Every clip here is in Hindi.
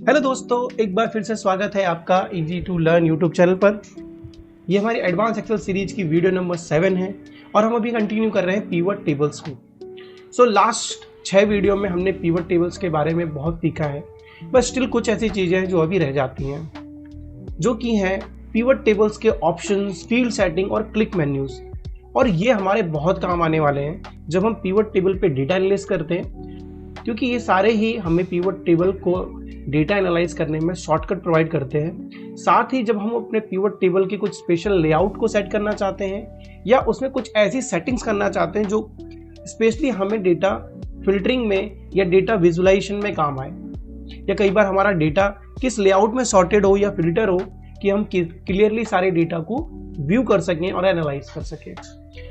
हेलो दोस्तों, एक बार फिर से स्वागत है आपका easy to learn YouTube channel पर। ये हमारी एडवांस एक्सेल सीरीज की वीडियो नंबर 7 है और हम अभी कंटिन्यू कर रहे हैं पिवट टेबल्स को। लास्ट 6 वीडियो में हमने पिवट टेबल्स के बारे में बहुत सीखा है, बस स्टिल कुछ ऐसी चीज़ें हैं जो अभी रह जाती हैं, जो कि हैं पिवट टेबल्स के ऑप्शंस, फील्ड सेटिंग और क्लिक मेन्यूज। और ये हमारे बहुत काम आने वाले हैं जब हम पिवट टेबल पे डेटा एनालाइज करते हैं, क्योंकि ये सारे ही हमें पिवट टेबल को डेटा एनालाइज करने में शॉर्टकट प्रोवाइड करते हैं। साथ ही जब हम अपने पिवट टेबल की कुछ स्पेशल लेआउट को सेट करना चाहते हैं या उसमें कुछ ऐसी सेटिंग्स करना चाहते हैं जो स्पेशली हमें डेटा फिल्टरिंग में या डेटा विजुअलाइजेशन में काम आए, या कई बार हमारा डेटा किस लेआउट में सॉर्टेड हो या फिल्टर हो कि हम क्लियरली सारे डेटा को व्यू कर सकें और एनालाइज कर सकें।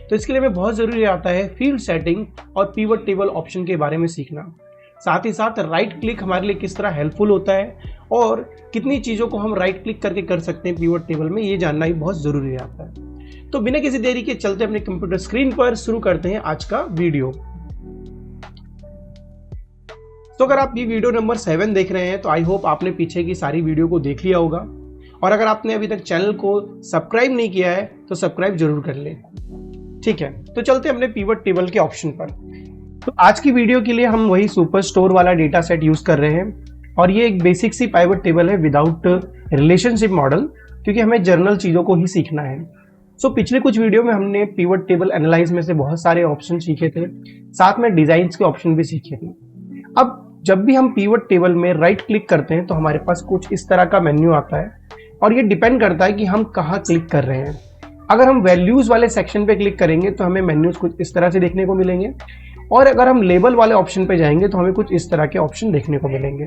तो इसके लिए हमें बहुत ज़रूरी आता है फील्ड सेटिंग और पिवट टेबल ऑप्शन के बारे में सीखना। साथ ही साथ राइट क्लिक हमारे लिए किस तरह हेल्पफुल होता है और कितनी चीज़ों को हम राइट क्लिक करके कर सकते हैं पिवट टेबल में, ये जानना ही बहुत ज़रूरी आता है। तो बिना किसी देरी के चलते अपने कंप्यूटर स्क्रीन पर शुरू करते हैं आज का वीडियो। तो अगर आप ये वीडियो नंबर 7 देख रहे हैं तो आई होप आपने पीछे की सारी वीडियो को देख लिया होगा, और अगर आपने अभी तक चैनल को सब्सक्राइब नहीं किया है तो सब्सक्राइब जरूर कर लें। ठीक है, तो चलते हैं अपने पिवट टेबल के ऑप्शन पर। तो आज की वीडियो के लिए हम वही सुपर स्टोर वाला डेटा सेट यूज कर रहे हैं, और ये एक बेसिक सी पिवट टेबल है विदाउट रिलेशनशिप मॉडल, क्योंकि हमें जर्नल चीज़ों को ही सीखना है। पिछले कुछ वीडियो में हमने पिवट टेबल एनालाइज में से बहुत सारे ऑप्शन सीखे थे, साथ में डिजाइन्स के ऑप्शन भी सीखे थे। अब जब भी हम पिवट टेबल में राइट क्लिक करते हैं तो हमारे पास कुछ इस तरह का मेन्यू आता है, और ये डिपेंड करता है कि हम कहाँ क्लिक कर रहे हैं। अगर हम वैल्यूज वाले सेक्शन पे क्लिक करेंगे तो हमें मेन्यूज कुछ इस तरह से देखने को मिलेंगे, और अगर हम लेबल वाले ऑप्शन पे जाएंगे तो हमें कुछ इस तरह के ऑप्शन देखने को मिलेंगे।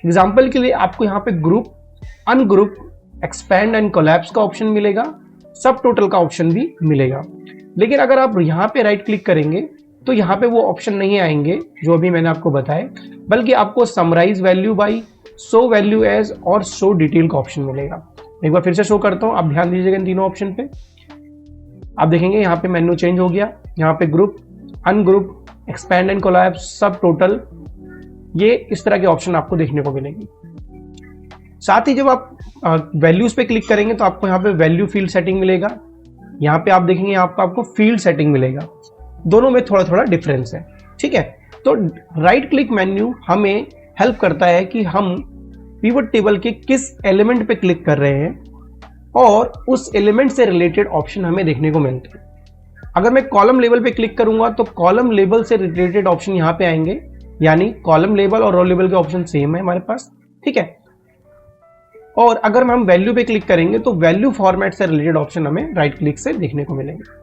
एग्जाम्पल के लिए आपको यहाँ पे group, ungroup, expand and collapse का ऑप्शन मिलेगा, सब टोटल का ऑप्शन भी मिलेगा। लेकिन अगर आप यहाँ पे राइट क्लिक करेंगे तो यहाँ पे वो ऑप्शन नहीं आएंगे जो अभी मैंने आपको बताए, बल्कि आपको summarize value by, show value as और शो डिटेल का ऑप्शन मिलेगा। एक बार फिर से शो करता हूँ, आप ध्यान दीजिएगा इन तीनों ऑप्शन पे। आप देखेंगे यहाँ पे मेन्यू चेंज हो गया, यहाँ पे group, ungroup, expand and collapse, सब टोटल, ये इस तरह के ऑप्शन आपको देखने को मिलेंगे। साथ ही जब आप वैल्यूज पे क्लिक करेंगे तो आपको यहाँ पे वैल्यू फील्ड सेटिंग मिलेगा, यहाँ पे आप देखेंगे आपको फील्ड सेटिंग मिलेगा। दोनों में थोड़ा थोड़ा डिफरेंस है। ठीक है, तो राइट क्लिक मेन्यू हमें हेल्प करता है कि हम पिवट टेबल के किस एलिमेंट पे क्लिक कर रहे हैं और उस एलिमेंट से रिलेटेड ऑप्शन हमें देखने को मिलते हैं। अगर मैं कॉलम लेवल पे क्लिक करूंगा तो कॉलम लेवल से रिलेटेड ऑप्शन यहाँ पे आएंगे, यानी कॉलम लेवल और रो लेवल के ऑप्शन सेम है हमारे पास। ठीक है, और अगर हम वैल्यू पे क्लिक करेंगे तो वैल्यू फॉर्मेट से रिलेटेड ऑप्शन हमें राइट क्लिक से देखने को मिलेंगे।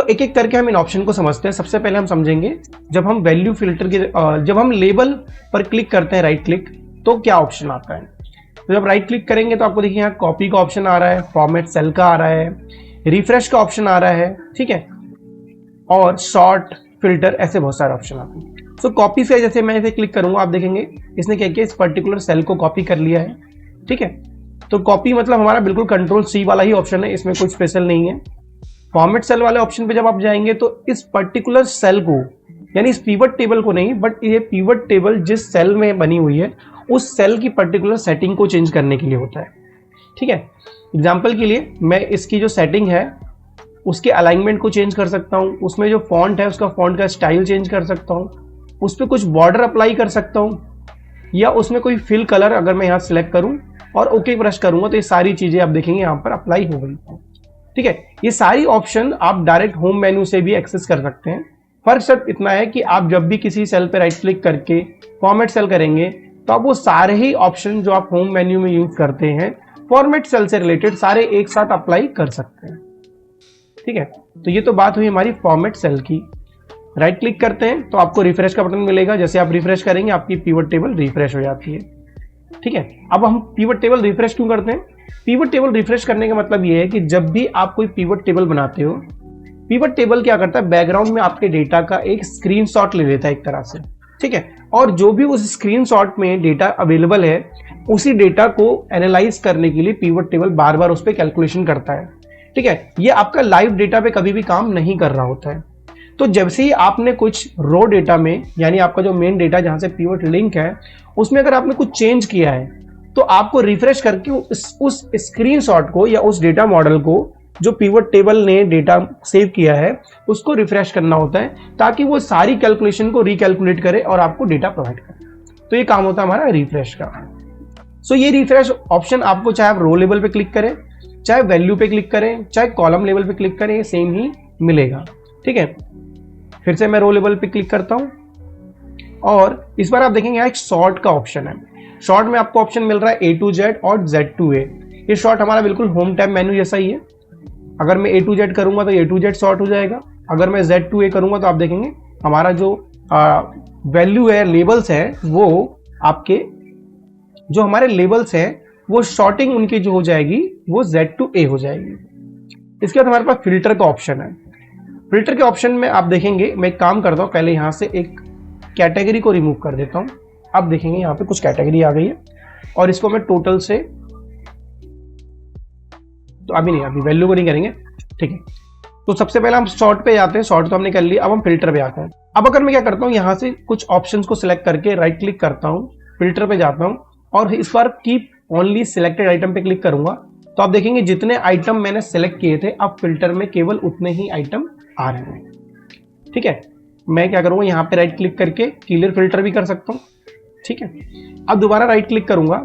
एक एक करके हम इन ऑप्शन को समझते हैं। सबसे पहले हम समझेंगे जब हम वैल्यू फिल्टर की जब हम लेबल पर क्लिक करते हैं राइट क्लिक तो क्या ऑप्शन आता है। तो जब राइट क्लिक करेंगे तो आपको देखिए यहाँ कॉपी का ऑप्शन आ रहा है, फॉर्मेट सेल का आ रहा है, रिफ्रेश का ऑप्शन आ रहा है, ठीक है, और शॉर्ट, फिल्टर, ऐसे बहुत सारे ऑप्शन आते हैं। कॉपी से जैसे मैं इसे क्लिक करूंगा, आप देखेंगे इसने क्या किया, इस पर्टिकुलर सेल को कॉपी कर लिया है। ठीक है, तो कॉपी मतलब हमारा बिल्कुल कंट्रोल C वाला ही ऑप्शन है, इसमें कुछ स्पेशल नहीं है। फॉर्मेट सेल वाले ऑप्शन पे जब आप जाएंगे तो इस पर्टिकुलर सेल को, यानी इस पिवट टेबल को नहीं, बट ये पिवट टेबल जिस सेल में बनी हुई है उस सेल की पर्टिकुलर सेटिंग को चेंज करने के लिए होता है। ठीक है, एग्जाम्पल के लिए मैं इसकी जो सेटिंग है उसके अलाइनमेंट को चेंज कर सकता हूँ, उसमें जो फॉन्ट है उसका फॉन्ट का स्टाइल चेंज कर सकता हूँ, उस पर कुछ बॉर्डर अप्लाई कर सकता हूँ, या उसमें कोई फिल कलर अगर मैं यहाँ सिलेक्ट करूँ और ओके प्रेस करूँगा तो ये सारी चीज़ें आप देखेंगे यहाँ पर अप्लाई हो गई। ठीक है, ये सारी ऑप्शन आप डायरेक्ट होम मेन्यू से भी एक्सेस कर सकते हैं। फर्क सिर्फ इतना है कि आप जब भी किसी सेल पे राइट क्लिक करके फॉर्मेट सेल करेंगे तो आप वो सारे ही ऑप्शन जो आप होम मेन्यू में यूज करते हैं फॉर्मेट सेल से रिलेटेड सारे एक साथ अप्लाई कर सकते हैं। ठीक है, तो ये तो बात हुई हमारी फॉर्मेट सेल की। राइट क्लिक करते हैं तो आपको रिफ्रेश का बटन मिलेगा, जैसे आप रिफ्रेश करेंगे आपकी पिवट टेबल रिफ्रेश हो जाती है। ठीक है, अब हम पिवट टेबल रिफ्रेश क्यों करते हैं। पिवट टेबल रिफ्रेश करने का मतलब ये है कि जब भी आप कोई पिवट टेबल बनाते हो, पिवट टेबल क्या करता है, बैकग्राउंड में आपके डेटा का एक स्क्रीनशॉट ले लेता है एक तरह से। ठीक है, और जो भी उस स्क्रीनशॉट में डेटा अवेलेबल है उसी डेटा को एनालाइज करने के लिए पिवट टेबल बार बार उस पर कैलकुलेशन करता है। ठीक है, ये आपका लाइव डेटा पे कभी भी काम नहीं कर रहा होता है। तो जब से ही आपने कुछ रो डेटा में, यानी आपका जो मेन डेटा जहां से पिवट लिंक है उसमें अगर आपने कुछ चेंज किया है तो आपको रिफ्रेश करके उस स्क्रीनशॉट को या उस डेटा मॉडल को जो पिवट टेबल ने डेटा सेव किया है उसको रिफ्रेश करना होता है ताकि वो सारी कैलकुलेशन को रिकैलकुलेट करे और आपको डेटा प्रोवाइड करे। तो ये काम होता है हमारा रिफ्रेश का। सो ये रिफ्रेश ऑप्शन आपको चाहे आप रो लेवल पे क्लिक करें, चाहे वैल्यू पे क्लिक करें, चाहे कॉलम लेवल पे क्लिक करें, ये सेम ही मिलेगा। ठीक है, फिर से मैं रो लेवल पे क्लिक करता हूं और इस बार आप देखेंगे यहाँ एक शॉर्ट का ऑप्शन है। शॉर्ट में आपको ऑप्शन मिल रहा है A to Z और Z to A। ये शॉर्ट हमारा बिल्कुल होम टैब मेन्यू जैसा ही है। अगर मैं A to Z करूंगा तो A to Z शॉर्ट हो जाएगा। अगर मैं Z to A करूंगा तो आप देखेंगे हमारा जो वैल्यू है, लेबल्स है, वो आपके जो हमारे लेबल्स हैं वो शॉर्टिंग उनकी जो हो जाएगी वो Z to A हो जाएगी। इसके बाद हमारे पास फिल्टर का ऑप्शन है। फिल्टर के ऑप्शन में आप देखेंगे, मैं एक काम करता हूं, पहले यहां से एक कैटेगरी को रिमूव कर देता हूं। अब देखेंगे यहाँ पे कुछ कैटेगरी आ गई है और इसको मैं टोटल से, तो अभी नहीं, अभी वैल्यू को नहीं करेंगे। ठीक है, तो सबसे पहले हम सॉर्ट पे जाते हैं। सॉर्ट तो हमने कर लिया, अब हम फिल्टर पे आते हैं। अब अगर मैं क्या करता हूँ, यहाँ से कुछ ऑप्शंस को सिलेक्ट करके राइट क्लिक करता हूँ, फिल्टर पे जाता हूँ और इस बार कीप ओनली सिलेक्टेड आइटम पे क्लिक करूंगा तो आप देखेंगे जितने आइटम मैंने सेलेक्ट किए थे अब फिल्टर में केवल उतने ही आइटम आ रहे हैं। ठीक है, मैं क्या करूंगा, यहाँ पे राइट क्लिक करके क्लियर फिल्टर भी कर सकता हूँ। ठीक है, अब दोबारा राइट क्लिक करूंगा।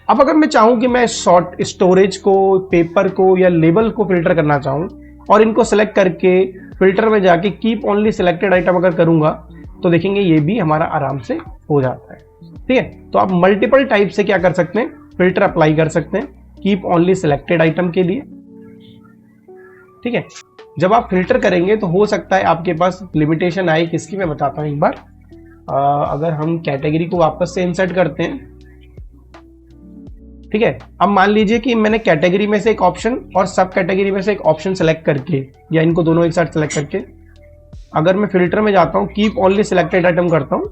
अब अगर मैं चाहूं कि मैं शॉर्ट स्टोरेज को, पेपर को या लेबल को फिल्टर करना चाहूं और इनको सेलेक्ट करके फिल्टर में जाके कीप ओनली सिलेक्टेड आइटम अगर करूंगा तो देखेंगे ये भी हमारा आराम से हो जाता है। ठीक है, तो आप मल्टीपल टाइप से क्या कर सकते हैं, फिल्टर अप्लाई कर सकते हैं कीप ओनली सिलेक्टेड आइटम के लिए। ठीक है, जब आप फिल्टर करेंगे तो हो सकता है आपके पास लिमिटेशन आए, किसकी मैं बताता हूं एक बार। अगर हम कैटेगरी को वापस से इंसर्ट करते हैं, ठीक है, अब मान लीजिए कि मैंने कैटेगरी में से एक ऑप्शन और सब कैटेगरी में से एक ऑप्शन सेलेक्ट करके या इनको दोनों एक साथ सेलेक्ट करके अगर मैं फिल्टर में जाता हूं, कीप ओनली सिलेक्टेड आइटम करता हूं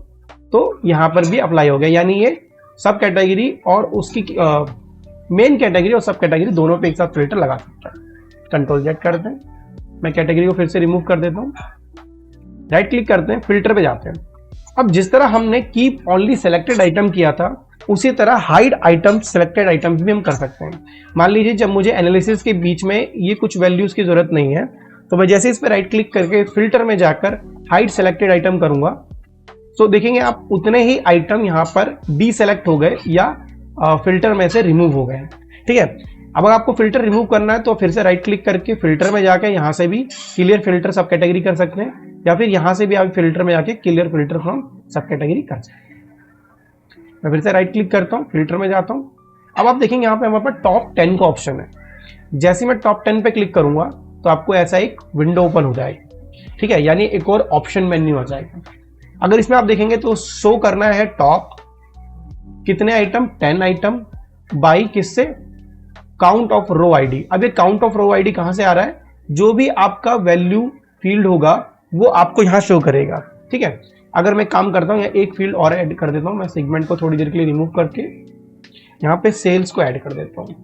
तो यहां पर भी अप्लाई हो गया। यानी ये सब कैटेगरी और उसकी मेन कैटेगरी और सब कैटेगरी दोनों पे एक साथ फिल्टर लगा सकता है। कंट्रोल Z करते हैं, मैं कैटेगरी को फिर से रिमूव कर देता हूं, राइट क्लिक करते हैं, फिल्टर पे जाते हैं। अब जिस तरह हमने कीप ओनली सिलेक्टेड आइटम किया था उसी तरह हाइड आइटम सिलेक्टेड आइटम भी हम कर सकते हैं। मान लीजिए जब मुझे एनालिसिस के बीच में ये कुछ वैल्यूज की जरूरत नहीं है तो मैं जैसे इस पर राइट क्लिक करके फिल्टर में जाकर हाइड सिलेक्टेड आइटम करूंगा तो देखेंगे आप उतने ही आइटम यहाँ पर डीसेलेक्ट हो गए या फिल्टर में से रिमूव हो गए। ठीक है, अब अगर आपको फिल्टर रिमूव करना है तो फिर से राइट क्लिक करके फिल्टर में जाके यहाँ से भी क्लियर फिल्टर सब कैटेगरी कर सकते हैं या फिर यहाँ से भी आप फिल्टर में जाके क्लियर फिल्टर फ्रॉम सब कैटेगरी कर सकते हैं। मैं फिर से राइट क्लिक करता हूँ, फिल्टर में जाता हूँ। अब आप देखेंगे यहाँ पे हमारे पास टॉप 10 का ऑप्शन है। जैसे मैं टॉप 10 पे क्लिक करूंगा तो आपको ऐसा एक विंडो ओपन हो जाएगी। ठीक है, यानी एक और ऑप्शन मेन्यू आ जाएगा। अगर इसमें आप देखेंगे तो शो करना है टॉप कितने आइटम, 10 आइटम बाई किससे, काउंट ऑफ रो आईडी। अब ये काउंट ऑफ रो आईडी कहां से आ रहा है, जो भी आपका वैल्यू फील्ड होगा वो आपको यहां शो करेगा। ठीक है, अगर मैं काम करता हूं या एक फील्ड और ऐड कर देता हूं, मैं सेगमेंट को थोड़ी देर के लिए रिमूव करके यहां पे सेल्स को ऐड कर देता हूं।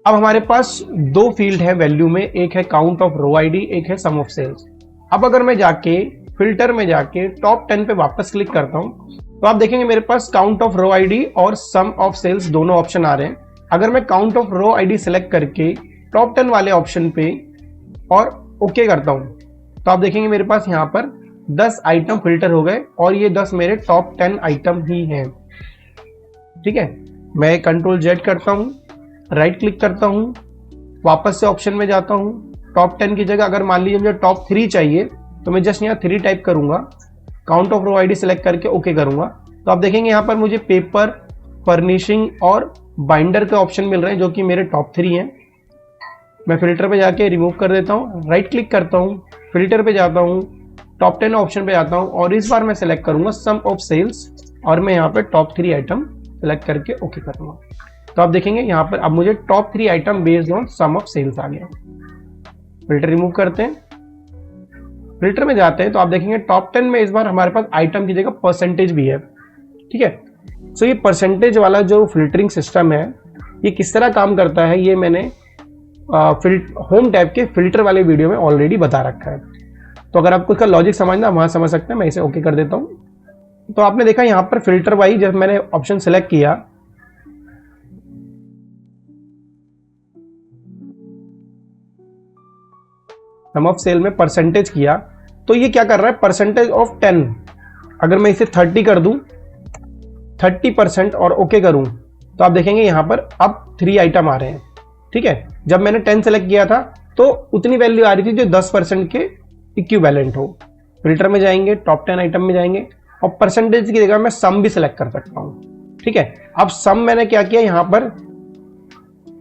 अब हमारे पास दो फील्ड है वैल्यू में, एक है काउंट ऑफ रो आईडी, एक है सम ऑफ सेल्स। अब अगर मैं जाके फिल्टर में जाके टॉप 10 पे वापस क्लिक करता हूं तो आप देखेंगे मेरे पास काउंट ऑफ रो आईडी और सम ऑफ सेल्स दोनों ऑप्शन आ रहे हैं। अगर मैं count of row ID select करके टॉप 10 वाले ऑप्शन पे और ओके करता हूं तो आप देखेंगे मेरे पास यहां पर 10 आइटम फिल्टर हो गए और ये 10 मेरे टॉप 10 आइटम ही हैं। ठीक है, मैं कंट्रोल Z करता हूं, राइट क्लिक करता हूं, वापस से ऑप्शन में जाता हूं, टॉप 10 की जगह अगर मान लीजिए मुझे टॉप 3 चाहिए तो मैं जस्ट यहाँ 3 टाइप करूंगा, count of row ID select करके ओके करूंगा तो आप देखेंगे यहाँ पर मुझे पेपर, फर्निशिंग और बाइंडर के ऑप्शन मिल रहे हैं जो कि मेरे टॉप 3 हैं। मैं फिल्टर पे जाके रिमूव कर देता हूँ, राइट क्लिक करता हूँ, फिल्टर पे जाता हूँ, टॉप 10 ऑप्शन पे जाता हूँ और इस बार मैं सेलेक्ट करूंगा सम ऑफ सेल्स और मैं यहाँ पे टॉप 3 आइटम सेलेक्ट करके ओके करूंगा तो आप देखेंगे यहाँ पर अब मुझे top 3 item based on sum of sales आ गया। फिल्टर रिमूव करते हैं, फिल्टर में जाते हैं तो आप देखेंगे टॉप 10 में इस बार हमारे पास आइटम की जगह परसेंटेज भी है। ठीक है, सो ये परसेंटेज वाला जो फिल्टरिंग सिस्टम है ये किस तरह काम करता है ये मैंने होम टैब के फिल्टर वाले वीडियो में ऑलरेडी बता रखा है। तो अगर आपको इसका लॉजिक समझना वहां समझ सकते हैं। मैं इसे ओके कर देता हूं। तो आपने देखा यहां पर फिल्टर वाइज जब मैंने ऑप्शन सेलेक्ट किया, सम ऑफ सेल में परसेंटेज किया, तो ये क्या कर रहा है, परसेंटेज ऑफ 10, अगर मैं इसे 30 कर दूं, 30% और ओके करूं, तो आप देखेंगे यहां पर अब 3 आइटम आ रहे हैं। ठीक है, जब मैंने 10 सेलेक्ट किया था तो उतनी वैल्यू आ रही थी जो 10% के इक्विवेलेंट हो। फिल्टर में जाएंगे, टॉप 10 आइटम में जाएंगे और परसेंटेज की जगह मैं सम भी सिलेक्ट कर सकता हूं। ठीक है, अब सम मैंने क्या किया, यहां पर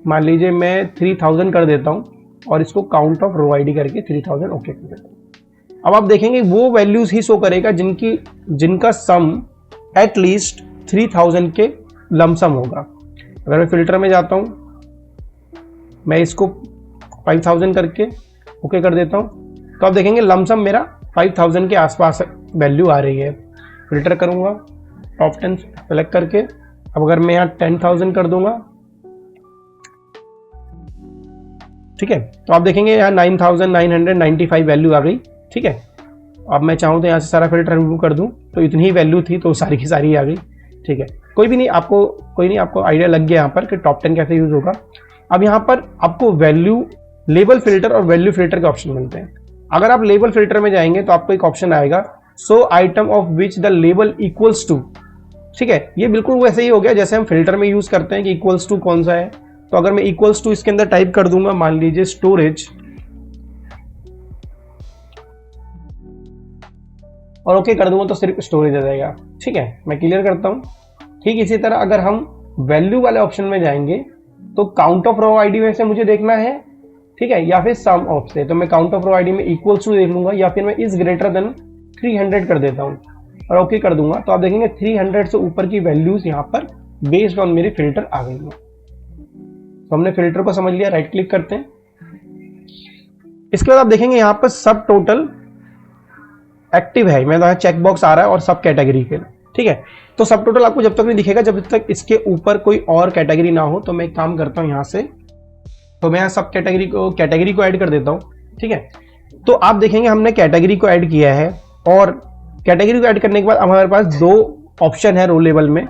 मान लीजिए मैं 3000 कर देता हूं और इसको काउंट ऑफ रो आईडी करके 3000 ओके कर देता हूं। अब आप देखेंगे वो वैल्यूज ही शो करेगा जिनका सम एटलीस्ट 3000 के लमसम होगा। अगर मैं फिल्टर में जाता हूं, मैं इसको 5000 करके ओके कर देता हूं, तो आप देखेंगे लमसम मेरा 5000 के आसपास वैल्यू आ रही है। फिल्टर करूंगा, टॉप 10 सेलेक्ट करके, अब अगर मैं यहाँ 10,000 कर दूंगा, ठीक है, तो आप देखेंगे यहाँ 9,995 वैल्यू आ गई। ठीक है, अब मैं चाहूँ तो यहाँ से सारा फिल्टर रिमूव कर दूं, तो इतनी ही वैल्यू थी तो सारी की सारी आ गई। ठीक है, कोई नहीं, आपको आइडिया लग गया यहाँ पर कि टॉप 10 कैसे यूज होगा। अब यहाँ पर आपको वैल्यू लेबल फिल्टर और वैल्यू फिल्टर के ऑप्शन मिलते हैं। अगर आप लेबल फिल्टर में जाएंगे तो आपको एक ऑप्शन आएगा, so item of which the label equals to. ठीक है, ये बिल्कुल वैसे ही हो गया जैसे हम फिल्टर में यूज करते हैं कि इक्वल्स टू कौन सा है। तो अगर मैं इक्वल्स टू इसके अंदर टाइप कर दूंगा, मान लीजिए स्टोरेज, और ओके कर दूंगा तो सिर्फ स्टोरेज आ जाएगा। ठीक है, मैं क्लियर करता हूं। ठीक इसी तरह अगर हम वैल्यू वाले ऑप्शन में जाएंगे तो काउंट ऑफ रो आईडी में से मुझे देखना है, ठीक है, या फिर सम ऑफ से, तो मैं काउंट ऑफ रो आईडी में इक्वल्स टू देख लूंगा, या फिर मैं इज ग्रेटर देन 300 कर देता हूं और ओके कर दूंगा। तो आप देखेंगे 300 से ऊपर की वैल्यूज यहां पर बेस्ड ऑन मेरे फिल्टर आ गई है। तो हमने फिल्टर को समझ लिया, राइट क्लिक करते हैं। इसके बाद आप देखेंगे यहां पर सब टोटल एक्टिव है, मैं चेक बॉक्स आ रहा है और सब कैटेगरी के। ठीक है, तो सब टोटल आपको जब तक नहीं दिखेगा जब तक इसके ऊपर कोई और कैटेगरी ना हो। तो मैं एक काम करता हूं यहां से, तो मैं यहाँ सब कैटेगरी को ऐड कर देता हूं। ठीक है, तो आप देखेंगे हमने कैटेगरी को ऐड किया है और कैटेगरी को ऐड करने के बाद हमारे पास 2 ऑप्शन है रो लेवल में।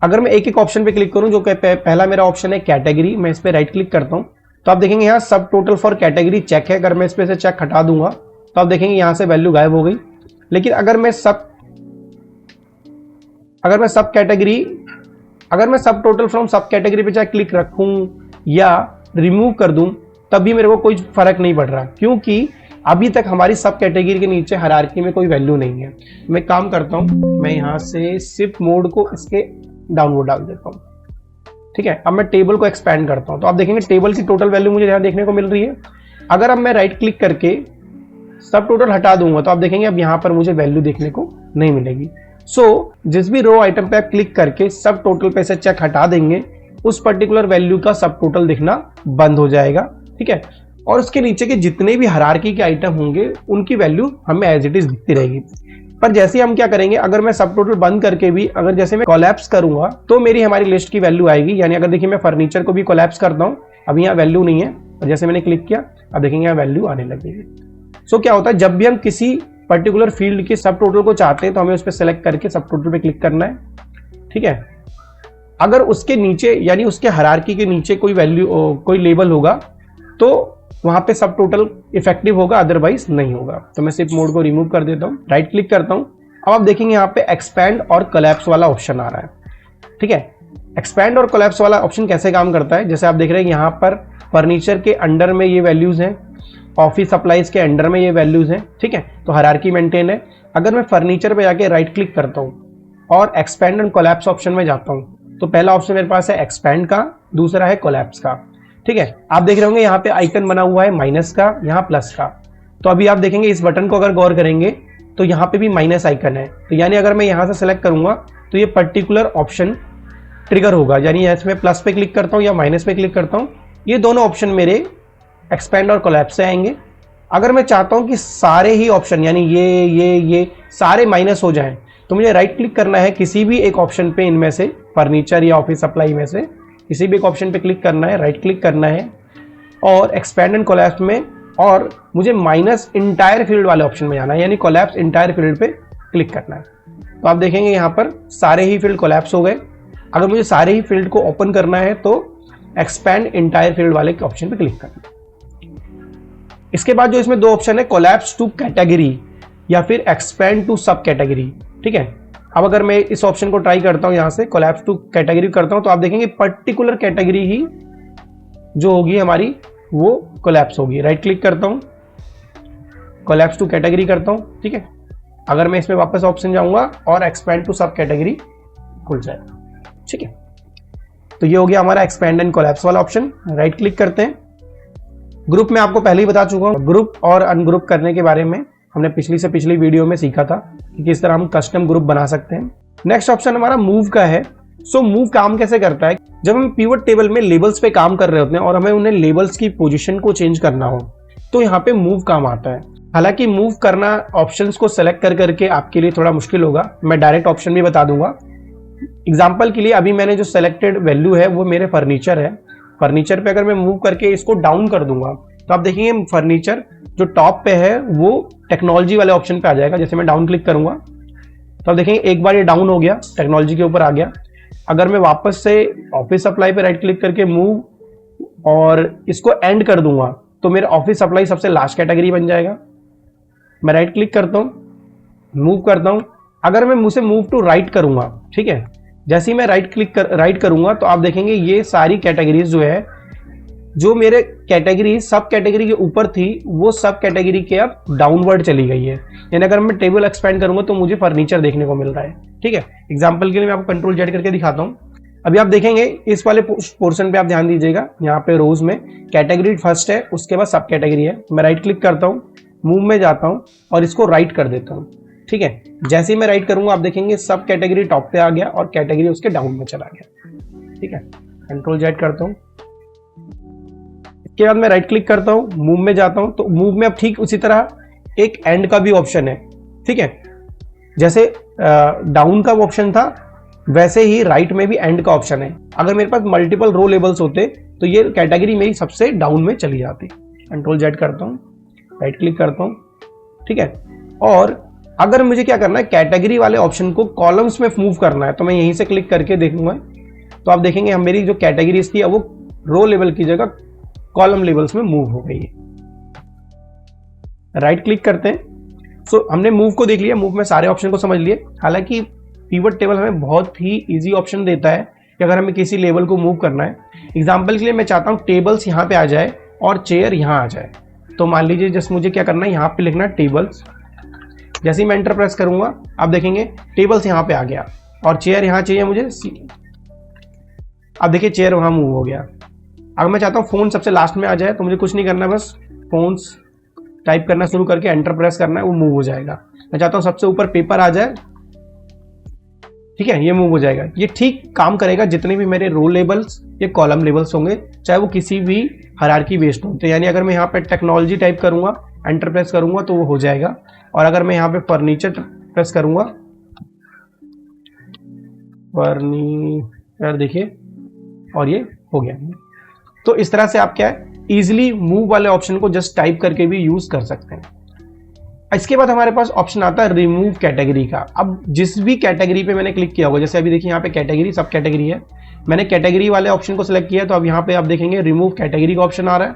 अगर मैं एक ऑप्शन पे क्लिक करूं, जो पहला मेरा ऑप्शन है कैटेगरी, मैं इस पर राइट क्लिक करता हूं, तो आप देखेंगे यहाँ सब टोटल फॉर कैटेगरी चेक है। अगर मैं इस पे से चेक हटा दूंगा तो आप देखेंगे यहां से वैल्यू गायब हो गई। लेकिन अगर मैं सब टोटल फ्रॉम सब कैटेगरी पे चाहे क्लिक रखूं या रिमूव कर दूं, तब भी मेरे को कोई फर्क नहीं पड़ रहा, क्योंकि अभी तक हमारी सब कैटेगरी के नीचे हायरार्की में कोई वैल्यू नहीं है। मैं काम करता हूं, मैं यहां से शिफ्ट मोड को इसके डाउनवर्ड डाल देता हूं। ठीक है, अब मैं टेबल को एक्सपैंड करता हूं, तो आप देखेंगे टेबल की टोटल वैल्यू मुझे यहां देखने को मिल रही है। अगर अब मैं राइट क्लिक करके सब टोटल हटा दूंगा तो आप देखेंगे अब यहां पर मुझे वैल्यू देखने को नहीं मिलेगी। जिस भी रो आइटम पे आप क्लिक करके सब टोटल पे से चेक हटा देंगे, उस पर्टिकुलर वैल्यू का सब टोटल दिखना बंद हो जाएगा। ठीक है, और उसके नीचे के जितने भी हायरार्की के आइटम होंगे उनकी वैल्यू हमें एज इट इज दिखती रहेगी। पर जैसे हम क्या करेंगे, अगर मैं सब टोटल बंद करके भी अगर जैसे मैं कोलैप्स करूंगा तो मेरी हमारी लिस्ट की वैल्यू आएगी। यानी अगर देखिए मैं फर्नीचर को भी कोलैप्स करता हूं, अभी यहाँ वैल्यू नहीं है, और जैसे मैंने क्लिक किया अब देखेंगे यहाँ वैल्यू आने लगेगी। क्या होता है, जब भी हम किसी पर्टिकुलर फील्ड के सब टोटल को चाहते हैं तो हमें उस पर सेलेक्ट करके सब टोटल पे क्लिक करना है। ठीक है, अगर उसके नीचे यानी उसके हायरार्की के नीचे कोई वैल्यू कोई लेबल होगा तो वहां पे सब टोटल इफेक्टिव होगा, अदरवाइज नहीं होगा। तो मैं सिर्फ मोड को रिमूव कर देता हूं, राइट क्लिक करता हूं। अब आप देखेंगे यहाँ पे एक्सपैंड और कोलैप्स वाला ऑप्शन आ रहा है। ठीक है, एक्सपैंड और कोलैप्स वाला ऑप्शन कैसे काम करता है, जैसे आप देख रहे हैं यहाँ पर फर्नीचर के अंडर में ये वैल्यूज हैं, ऑफिस सप्लाईज के अंडर में ये वैल्यूज हैं। ठीक है, तो हायरार्की मेंटेन है। अगर मैं फर्नीचर पे जाके राइट क्लिक करता हूँ और एक्सपैंड एंड कोलैप्स ऑप्शन में जाता हूँ, तो पहला ऑप्शन मेरे पास है एक्सपैंड का, दूसरा है कोलैप्स का। ठीक है, आप देख रहे होंगे यहाँ पे आइकन बना हुआ है माइनस का, यहाँ प्लस का। तो अभी आप देखेंगे इस बटन को अगर गौर करेंगे तो यहाँ पे भी माइनस आइकन है। तो यानी अगर मैं यहाँ से सेलेक्ट करूंगा तो ये पर्टिकुलर ऑप्शन ट्रिगर होगा। यानी मैं प्लस पे क्लिक करता हूँ या माइनस पे क्लिक करता हूँ, ये दोनों ऑप्शन मेरे एक्सपैंड और कोलैप्स से आएंगे। अगर मैं चाहता हूं कि सारे ही ऑप्शन यानी ये सारे माइनस हो जाएं, तो मुझे राइट क्लिक करना है किसी भी एक ऑप्शन पे, इनमें से फर्नीचर या ऑफिस सप्लाई में से किसी भी एक ऑप्शन पे क्लिक करना है, राइट क्लिक करना है और एक्सपैंड एंड कोलैप्स में, और मुझे माइनस इंटायर फील्ड वाले ऑप्शन में जाना है, यानी कोलैप्स इंटायर फील्ड पे क्लिक करना है। तो आप देखेंगे यहाँ पर सारे ही फील्ड कोलैप्स हो गए। अगर मुझे सारे ही फील्ड को ओपन करना है तो एक्सपैंड इंटायर फील्ड वाले ऑप्शन पे क्लिक करना है। इसके बाद जो इसमें दो ऑप्शन है, कोलैप्स टू कैटेगरी या फिर एक्सपैंड टू सब कैटेगरी, ठीक है। अब अगर मैं इस ऑप्शन को ट्राई करता हूं, यहां से कोलैप्स टू कैटेगरी करता हूं, तो आप देखेंगे पर्टिकुलर कैटेगरी ही जो होगी हमारी वो कोलैप्स होगी। राइट क्लिक करता हूं, कोलैप्स टू कैटेगरी करता हूं, ठीक है। अगर मैं इसमें वापस ऑप्शन जाऊंगा और एक्सपैंड टू सब कैटेगरी खुल जाएगा, ठीक है। तो ये हो गया हमारा एक्सपैंड एंड कोलैप्स वाला ऑप्शन। राइट क्लिक करते हैं। ग्रुप में आपको पहले ही बता चुका हूं, ग्रुप और अनग्रुप करने के बारे में हमने पिछली वीडियो में सीखा था कि किस तरह हम कस्टम ग्रुप बना सकते हैं। नेक्स्ट ऑप्शन हमारा मूव का है। सो मूव काम कैसे करता है, जब हम पिवट टेबल में लेबल्स पे काम कर रहे होते हैं और हमें उन्हें लेबल्स की पोजीशन को चेंज करना हो तो यहाँ पे मूव काम आता है। हालांकि मूव करना ऑप्शंस को सेलेक्ट कर करके आपके लिए थोड़ा मुश्किल होगा, मैं डायरेक्ट ऑप्शन भी बता दूंगा। एग्जाम्पल के लिए अभी मैंने जो सेलेक्टेड वैल्यू है वो मेरे फर्नीचर है। फर्नीचर पे अगर मैं मूव करके इसको डाउन कर दूंगा तो आप देखेंगे फर्नीचर जो टॉप पे है वो टेक्नोलॉजी वाले ऑप्शन पे आ जाएगा। जैसे मैं डाउन क्लिक करूंगा तो आप देखेंगे एक बार ये डाउन हो गया, टेक्नोलॉजी के ऊपर आ गया। अगर मैं वापस से ऑफिस सप्लाई पे राइट क्लिक करके मूव और इसको एंड कर दूंगा तो मेरा ऑफिस सप्लाई सबसे लास्ट कैटेगरी बन जाएगा। मैं राइट क्लिक करता हूं, मूव करता हूं। अगर मैं मुझसे मूव टू राइट करूंगा, ठीक है, जैसे ही मैं राइट करूंगा तो आप देखेंगे ये सारी कैटेगरीज जो है, जो मेरे कैटेगरी सब कैटेगरी के ऊपर थी वो सब कैटेगरी के अब डाउनवर्ड चली गई है। यानी अगर मैं टेबल एक्सपेंड करूंगा तो मुझे फर्नीचर देखने को मिल रहा है, ठीक है। एग्जांपल के लिए मैं आपको कंट्रोल जेड करके दिखाता हूं। अभी आप देखेंगे इस वाले पोर्शन पे आप ध्यान दीजिएगा, यहाँ पे रोज में कैटेगरी फर्स्ट है, उसके बाद सब कैटेगरी है। मैं राइट क्लिक करता हूँ, मूव में जाता हूँ और इसको राइट कर देता हूँ, ठीक है। जैसे ही मैं राइट करूंगा आप देखेंगे सब कैटेगरी टॉप पे आ गया और कैटेगरी उसके डाउन में चला गया, ठीक है। कंट्रोल जेड करता हूँ, इसके बाद मैं राइट क्लिक करता हूँ, मूव में जाता हूँ तो मूव में अब ठीक उसी तरह एक एंड का भी ऑप्शन है, ठीक है। जैसे डाउन का ऑप्शन था वैसे ही राइट में भी एंड का ऑप्शन है। अगर मेरे पास मल्टीपल रो लेबल्स होते तो ये कैटेगरी मेरी सबसे डाउन में चली जाती। कंट्रोल जेड करता हूँ, राइट क्लिक करता हूँ, ठीक है। और अगर मुझे क्या करना है, कैटेगरी वाले ऑप्शन को कॉलम्स में मूव करना है तो मैं यहीं से क्लिक करके देखूंगा तो आप देखेंगे हम मेरी जो कैटेगरीज थी वो रो लेवल की जगह कॉलम लेवल्स में मूव हो गई है। राइट क्लिक करते हैं। सो हमने मूव को देख लिया, मूव में सारे ऑप्शन को समझ लिए। हालांकि पिवट टेबल हमें बहुत ही इजी ऑप्शन देता है कि अगर हमें किसी लेवल को मूव करना है। एग्जांपल के लिए मैं चाहता हूं टेबल्स यहां पे आ जाए और चेयर यहां आ जाए, तो मान लीजिए जस्ट मुझे क्या करना है, यहां पे लिखना है टेबल्स। जैसे ही मैं एंटर प्रेस करूंगा आप देखेंगे टेबल्स यहां पे आ गया और चेयर यहां चाहिए मुझे। अब देखिए चेयर वहां मूव हो गया। अगर मैं चाहता हूं फोन सबसे लास्ट में आ जाए तो मुझे कुछ नहीं करना है, बस फोन्स टाइप करना शुरू करके एंटर प्रेस करना है, वो मूव हो जाएगा। मैं चाहता हूं सबसे ऊपर पेपर आ जाए, ठीक है, ये मूव हो जाएगा। ये ठीक काम करेगा जितने भी मेरे रो लेबल्स या कॉलम लेबल्स होंगे, चाहे वो किसी भी हायरार्की बेस्ड हो। तो यानी अगर मैं यहाँ पे टेक्नोलॉजी टाइप करूंगा, एंटर प्रेस करूंगा तो वो हो जाएगा। और अगर मैं यहाँ पे फर्नीचर प्रेस करूंगा, फर्नीचर देखिए, और ये हो गया। तो इस तरह से आप क्या है इजिली मूव वाले ऑप्शन को जस्ट टाइप करके भी यूज कर सकते हैं। इसके बाद हमारे पास ऑप्शन आता है रिमूव कैटेगरी का। अब जिस भी कैटेगरी पे मैंने क्लिक किया होगा, जैसे अभी देखिए यहाँ पे कैटेगरी सब कैटेगरी है, मैंने कैटेगरी वाले ऑप्शन को सिलेक्ट किया तो अब यहाँ पे आप देखेंगे रिमूव कैटेगरी का ऑप्शन आ रहा है।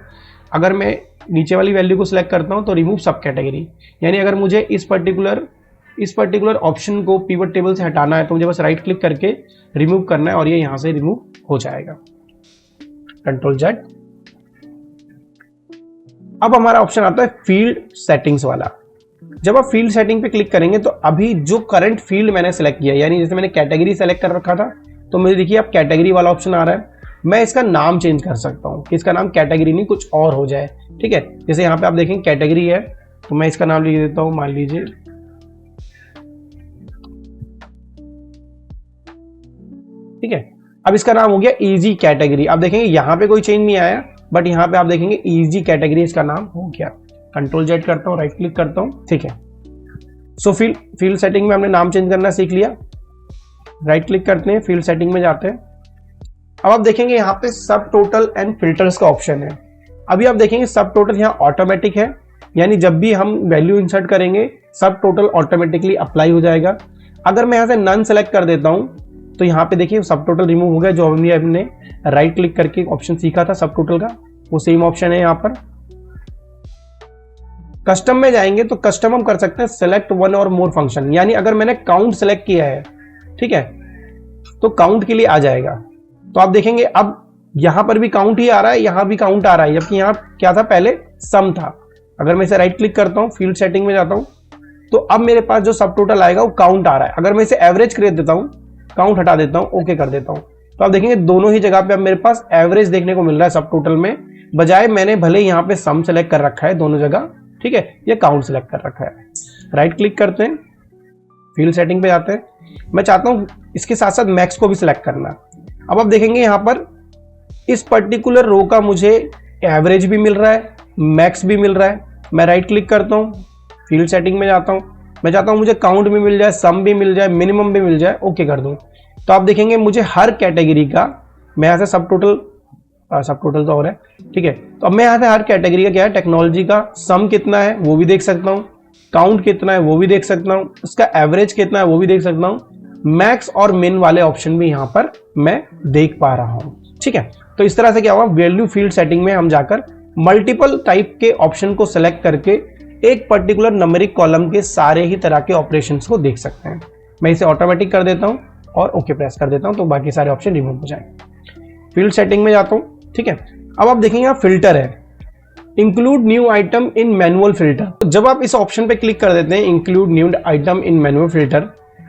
अगर मैं नीचे वाली वैल्यू को सिलेक्ट करता हूँ तो रिमूव सब कैटेगरी, यानी अगर मुझे इस पर्टिकुलर ऑप्शन को पिवट टेबल से हटाना है तो मुझे बस राइट क्लिक करके रिमूव करना है और ये यहाँ से रिमूव हो जाएगा। Control Z. अब हमारा ऑप्शन आता है फील्ड सेटिंग्स वाला। जब आप फील्ड सेटिंग पे क्लिक करेंगे तो अभी जो करंट फील्ड मैंने सेलेक्ट किया, यानी जैसे मैंने कैटेगरी सेलेक्ट कर रखा था तो मुझे देखिए अब कैटेगरी वाला ऑप्शन आ रहा है। मैं इसका नाम चेंज कर सकता हूं कि इसका नाम कैटेगरी नहीं कुछ और हो जाए, ठीक है। जैसे यहाँ पे आप देखेंगे कैटेगरी है तो मैं इसका नाम लिख देता हूं, मान लीजिए ठीक है। अब इसका नाम हो गया इजी कैटेगरी। आप देखेंगे यहाँ पे कोई चेंज नहीं आया, बट यहाँ पे आप देखेंगे इजी कैटेगरी इसका नाम हो गया। कंट्रोल जेड करता हूँ, राइट क्लिक करता हूँ, ठीक है। सो फील्ड सेटिंग में हमने नाम चेंज करना सीख लिया। राइट क्लिक करते हैं, फील्ड सेटिंग में जाते हैं। अब आप देखेंगे यहाँ पे सब टोटल एंड फिल्टर्स का ऑप्शन है। अभी आप देखेंगे सब टोटल यहाँ ऑटोमेटिक है, यानी जब भी हम वैल्यू इंसर्ट करेंगे सब टोटल ऑटोमेटिकली अप्लाई हो जाएगा। अगर मैं यहाँ से नन सेलेक्ट कर देता हूँ तो यहाँ पे देखिए सब टोटल रिमूव हो गया। जो हमने राइट क्लिक करके ऑप्शन सीखा था सब टोटल का, वो सेम ऑप्शन है यहाँ पर। कस्टम में जाएंगे तो कस्टम हम कर सकते हैं सेलेक्ट वन और मोर फंक्शन, यानी अगर मैंने काउंट सेलेक्ट किया है, ठीक है, तो काउंट के लिए आ जाएगा। तो आप देखेंगे अब यहां पर भी काउंट ही आ रहा है, यहां भी काउंट आ रहा है, जबकि यहां क्या था, पहले सम था। अगर मैं इसे राइट क्लिक करता हूं, फील्ड सेटिंग में जाता हूं, तो अब मेरे पास जो सब टोटल आएगा वो काउंट आ रहा है। अगर मैं इसे एवरेज कर देता हूं, काउंट हटा देता हूं, ओके कर देता हूं, तो आप देखेंगे दोनों ही जगह पे अब मेरे पास एवरेज देखने को मिल रहा है सब टोटल में, बजाय मैंने भले यहाँ पे सम सेलेक्ट कर रखा है दोनों जगह, ठीक है, ये काउंट सेलेक्ट कर रखा है। राइट क्लिक करते हैं, फील्ड सेटिंग पे जाते हैं। मैं चाहता हूं इसके साथ साथ मैक्स को भी सिलेक्ट करना। अब आप देखेंगे यहां पर इस पर्टिकुलर रो का मुझे एवरेज भी मिल रहा है, मैक्स भी मिल रहा है। मैं राइट क्लिक करता हूं, फील्ड सेटिंग में जाता हूं, मैं चाहता हूं मुझे काउंट भी मिल जाए, सम भी मिल जाए, मिनिमम भी मिल जाए, ओके कर दूं। तो आप देखेंगे मुझे हर कैटेगरी का, मैं यहां से सब टोटल तो और है, ठीक है, तो अब मैं यहां से हर कैटेगरी का क्या है, टेक्नोलॉजी का सम कितना है वो भी देख सकता हूं, काउंट कितना है वो भी देख सकता हूं, उसका एवरेज कितना है वो भी देख सकता हूं, मैक्स और मिन वाले ऑप्शन भी यहां पर मैं देख पा रहा हूं, ठीक है। तो इस तरह से क्या हुआ, वैल्यू फील्ड सेटिंग में हम जाकर मल्टीपल टाइप के ऑप्शन को सिलेक्ट करके एक पर्टिकुलर नंबरिक कॉलम के सारे ही तरह के ऑपरेशंस को देख सकते हैं। मैं इसे ऑटोमेटिक कर देता हूं और ओके प्रेस कर देता हूं, तो बाकी सारे ऑप्शन रिमूव हो जाएंगे। फील्ड सेटिंग में जाता हूं, ठीक है। अब आप देखेंगे यहाँ फिल्टर है, include new item in manual filter. तो जब आप इस ऑप्शन पे क्लिक कर देते हैं include new item in manual filter,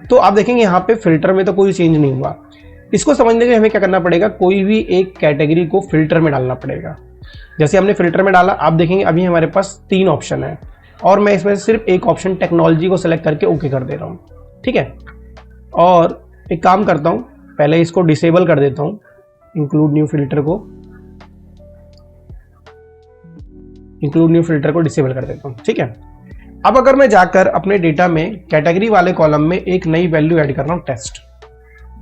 तो आप देखेंगे यहाँ पे फिल्टर में तो कोई चेंज नहीं हुआ। इसको समझने के लिए हमें क्या करना पड़ेगा, कोई भी एक कैटेगरी को फिल्टर में डालना पड़ेगा। जैसे हमने फिल्टर में डाला, आप देखेंगे अभी हमारे पास 3 ऑप्शन है और मैं इसमें सिर्फ एक ऑप्शन टेक्नोलॉजी को सिलेक्ट करके ओके कर दे रहा हूँ, ठीक है। और एक काम करता हूँ, पहले इसको डिसेबल कर देता हूँ, इंक्लूड न्यू फिल्टर को डिसेबल कर देता हूँ, ठीक है। अब अगर मैं जाकर अपने डेटा में कैटेगरी वाले कॉलम में एक नई वैल्यू ऐड कर रहा हूँ टेस्ट,